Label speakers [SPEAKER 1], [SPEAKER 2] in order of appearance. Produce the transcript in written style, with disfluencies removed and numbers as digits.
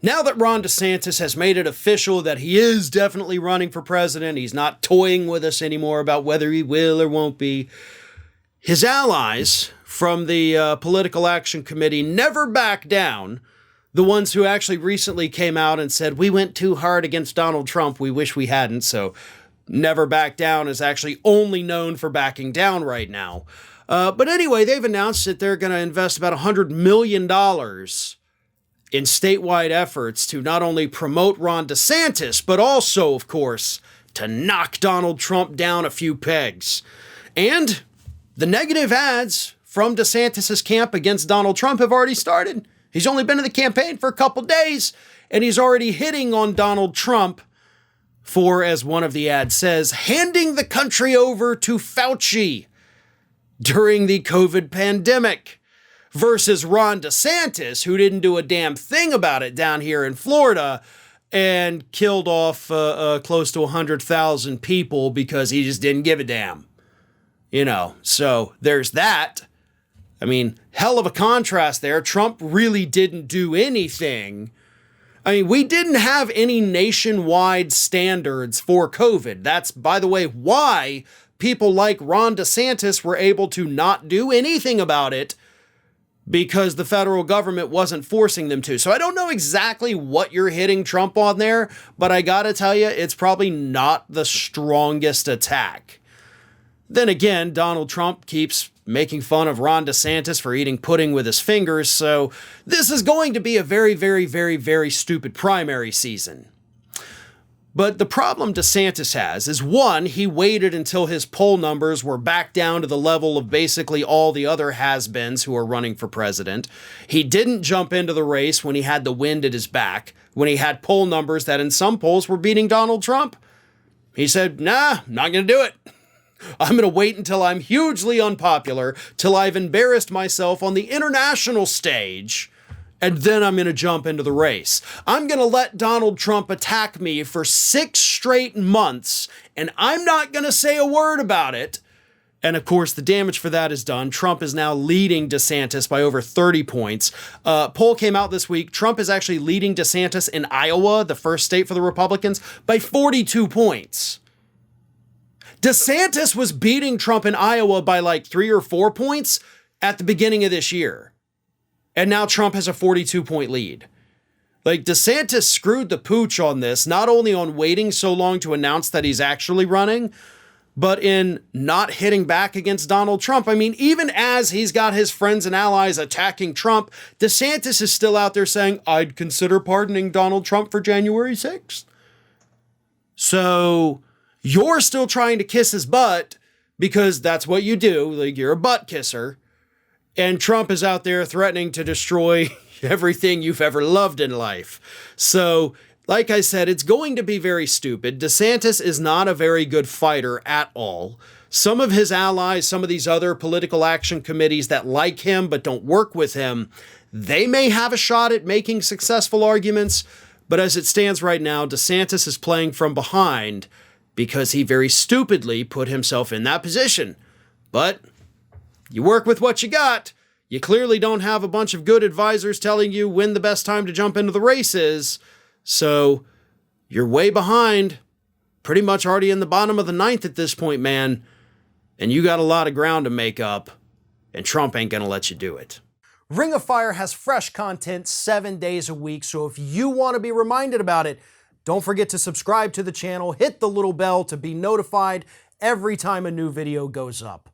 [SPEAKER 1] Now that Ron DeSantis has made it official that he is definitely running for president, he's not toying with us anymore about whether he will or won't be, his allies from the Political Action Committee never back down. The ones who actually recently came out and said, we went too hard against Donald Trump, we wish we hadn't, so never back down is actually only known for backing down right now. But anyway, they've announced that they're going to invest about $100 million in statewide efforts to not only promote Ron DeSantis, but also, of course, to knock Donald Trump down a few pegs. And the negative ads from DeSantis' camp against Donald Trump have already started. He's only been in the campaign for a couple days, and he's already hitting on Donald Trump for, as one of the ads says, handing the country over to Fauci during the COVID pandemic, versus Ron DeSantis, who didn't do a damn thing about it down here in Florida and killed off close to 100,000 people because he just didn't give a damn. You know, so there's that. I mean, hell of a contrast there. Trump really didn't do anything. I mean, we didn't have any nationwide standards for COVID. That's, by the way, why people like Ron DeSantis were able to not do anything about it, because the federal government wasn't forcing them to. So I don't know exactly what you're hitting Trump on there, but I gotta tell you, it's probably not the strongest attack. Then again, Donald Trump keeps making fun of Ron DeSantis for eating pudding with his fingers, so this is going to be a very, very, very, very stupid primary season. But the problem DeSantis has is, one, he waited until his poll numbers were back down to the level of basically all the other has-beens who are running for president. He didn't jump into the race when he had the wind at his back, when he had poll numbers that in some polls were beating Donald Trump. He said, nah, not going to do it. I'm going to wait until I'm hugely unpopular, till I've embarrassed myself on the international stage, and then I'm going to jump into the race. I'm going to let Donald Trump attack me for 6 straight months, and I'm not going to say a word about it. And of course, the damage for that is done. Trump is now leading DeSantis by over 30 points. Poll came out this week. Trump is actually leading DeSantis in Iowa, the first state for the Republicans, by 42 points. DeSantis was beating Trump in Iowa by like 3 or 4 points at the beginning of this year. And now Trump has a 42-point lead. Like, DeSantis screwed the pooch on this, not only on waiting so long to announce that he's actually running, but in not hitting back against Donald Trump. I mean, even as he's got his friends and allies attacking Trump, DeSantis is still out there saying, I'd consider pardoning Donald Trump for January 6th. So you're still trying to kiss his butt because that's what you do. Like, you're a butt kisser. And Trump is out there threatening to destroy everything you've ever loved in life. So, like I said, it's going to be very stupid. DeSantis is not a very good fighter at all. Some of his allies, some of these other political action committees that like him but don't work with him, they may have a shot at making successful arguments. But as it stands right now, DeSantis is playing from behind because he very stupidly put himself in that position. But you work with what you got. You clearly don't have a bunch of good advisors telling you when the best time to jump into the race is. So you're way behind, pretty much already in the bottom of the 9th at this point, man. And you got a lot of ground to make up, and Trump ain't going to let you do it. Ring of Fire has fresh content 7 days a week, so if you want to be reminded about it, don't forget to subscribe to the channel, hit the little bell to be notified every time a new video goes up.